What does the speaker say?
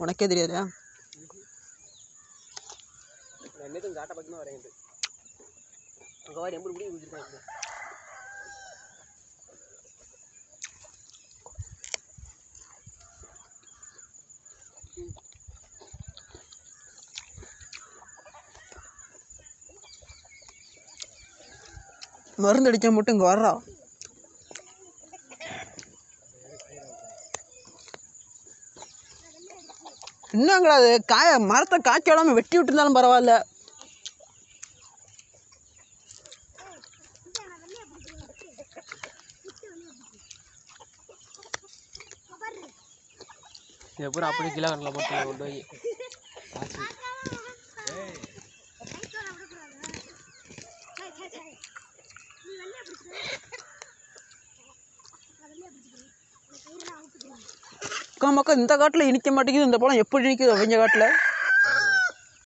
உனக்கே தெரியாதா? என்னதும் காட்ட பக்கமாக வரேன். அங்கே வாரி எம்பது முடிவு கொடுத்துருக்காங்க. மருந்து அடித்தா மட்டும் இங்கே வர்றா. என்னங்களா அது மரத்தை காய்ச்சி விடாமல் வெட்டி விட்டுருந்தாலும் பரவாயில்ல. எப்பறம் அப்படியே கிலோ கணக்கில் போட்டு கொண்டு போய் அக்கா மக்கா இந்த காட்டில் இனிக்க மாட்டேங்குது. இந்த பழம் எப்படி நிற்குது அவங்க காட்டில்?